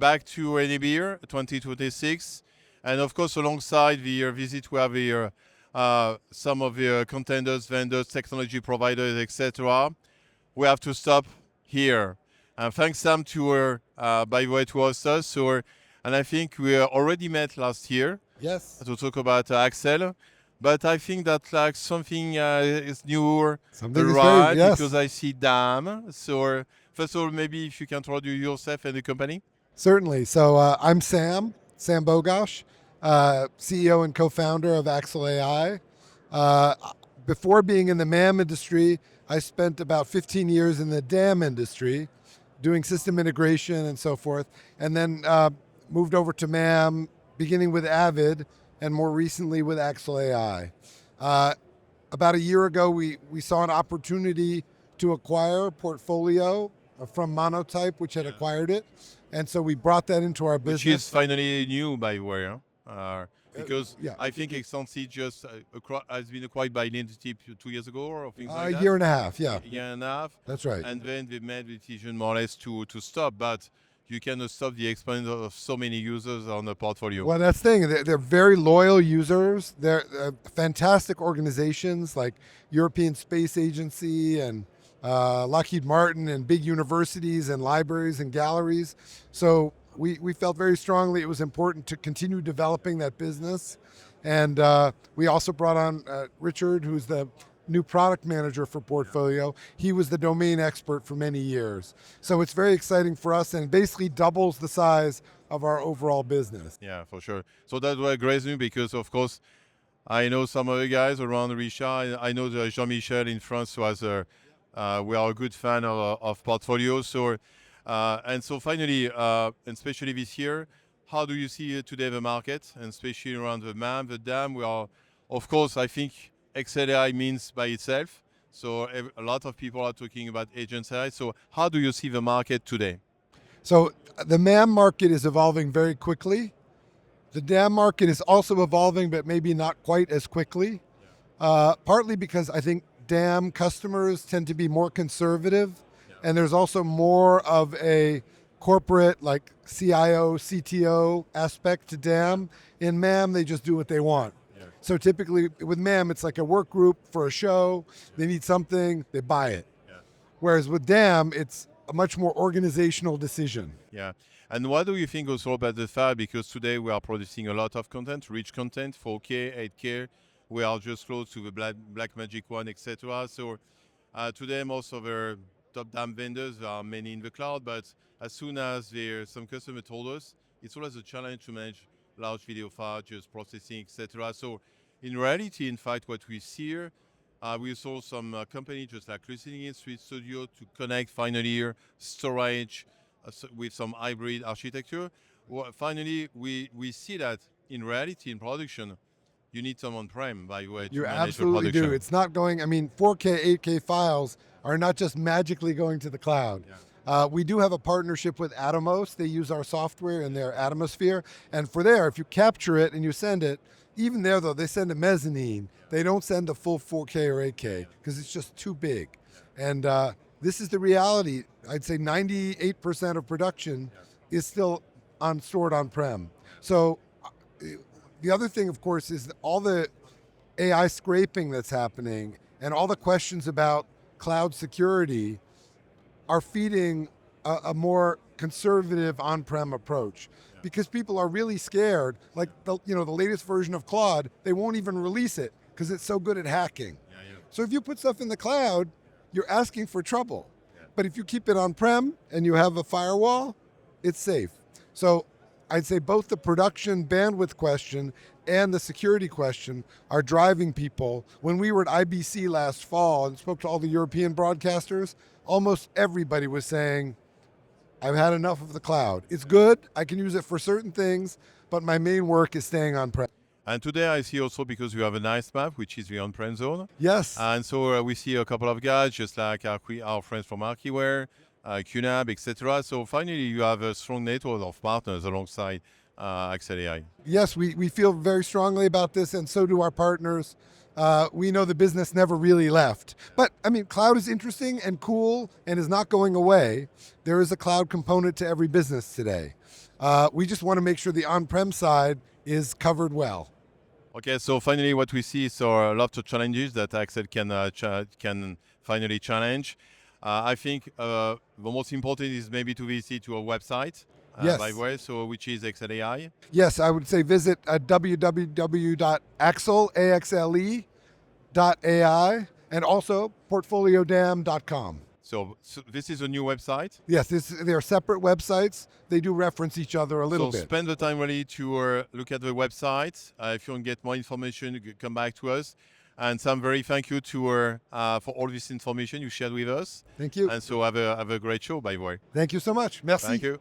back to NAB 2026. And of course, alongside the visit, we have here some of the contenders, vendors, technology providers, etc. We have to stop here. Thanks, Sam, by the way, to host us. And I think we already met last year. Yes. To talk about Axel. But I think that like something is new, Something right? Is very, yes. Because I see DAM. So first of all, maybe if you can introduce yourself and the company. Certainly. So I'm Sam Bogosh, CEO and co-founder of Axel AI. Before being in the MAM industry, I spent about 15 years in the DAM industry, doing system integration and so forth, and then moved over to MAM, beginning with Avid, and more recently with Axel AI. About a year ago, we saw an opportunity to acquire a portfolio from Monotype, which had acquired it. And so we brought that into our business. Which is finally new, by the way, because I think Extensi just has been acquired by Identity 2 years ago or things like that. A year and a half, yeah. A year and a half. That's right. And then they made the decision more or less to stop, but you cannot stop the expansion of so many users on the portfolio. Well, that's the thing. They're very loyal users. They're fantastic organizations like European Space Agency and Lockheed Martin and big universities and libraries and galleries. So we felt very strongly it was important to continue developing that business. And we also brought on Richard, who's the new product manager for portfolio. He was the domain expert for many years. So it's very exciting for us and basically doubles the size of our overall business. Yeah, for sure. So that was great news because, of course, I know some other guys around Richard. I know Jean-Michel in France was we are a good fan of portfolio. So and so finally, and especially this year, how do you see today the market, and especially around the MAM, the DAM? We are, of course, I think XLAI means by itself. So a lot of people are talking about agent AI. So how do you see the market today? So the MAM market is evolving very quickly. The DAM market is also evolving, but maybe not quite as quickly. Partly because I think DAM customers tend to be more conservative, and there's also more of a corporate, like CIO, CTO aspect to DAM. In MAM, they just do what they want. So typically with MAM, it's like a work group for a show. They need something, they buy it. Whereas with DAM, it's a much more organizational decision. Yeah. And what do you think also about the fact, because today we are producing a lot of content, rich content, 4K, 8K. We are just close to the Blackmagic one, etc. So today most of our top DAM vendors are many in the cloud, but as soon as some customer told us, it's always a challenge to manage large video files, just processing, etc. So in reality, in fact, what we see here, we saw some company just like listening in Street Studio to connect finally storage with some hybrid architecture. Well, finally, we see that in reality, in production, you need some on-prem, by the way, to You manage absolutely the production. do. It's not going, 4K, 8K files are not just magically going to the cloud. We do have a partnership with Atomos. They use our software in their Atomosphere. And for there, if you capture it and you send it, even there though, they send a mezzanine. They don't send a full 4K or 8K because it's just too big. And this is the reality. I'd say 98% of production is still stored on-prem. So the other thing, of course, is all the AI scraping that's happening and all the questions about cloud security are feeding a more conservative on-prem approach, because people are really scared. Like the latest version of Claude, they won't even release it because it's so good at hacking. So if you put stuff in the cloud, you're asking for trouble. But if you keep it on-prem and you have a firewall, it's safe. So I'd say both the production bandwidth question and the security question are driving people. When we were at IBC last fall and spoke to all the European broadcasters, almost everybody was saying, I've had enough of the cloud. It's good, I can use it for certain things, but my main work is staying on-prem. And today I see also, because you have a nice map, which is the on-prem zone. Yes. And so we see a couple of guys, just like our friends from Archiware, QNAB, etc. So finally, you have a strong network of partners alongside Axel AI. Yes, we feel very strongly about this, and so do our partners. We know the business never really left. But cloud is interesting and cool and is not going away. There is a cloud component to every business today. We just want to make sure the on-prem side is covered well. Okay, so finally, what we see is a lot of challenges that Axel can finally challenge. I think the most important is maybe to visit your website, Yes. by the way, so which is Axel AI. Yes, I would say visit www.axle.ai and also portfoliodam.com. So this is a new website. Yes, they're separate websites. They do reference each other a little So bit. spend the time really to look at the website. If you want to get more information, you can come back to us. And Sam, very thank you for all this information you shared with us. Thank you. And so have a great show, by the way. Thank you so much. Merci. Thank you.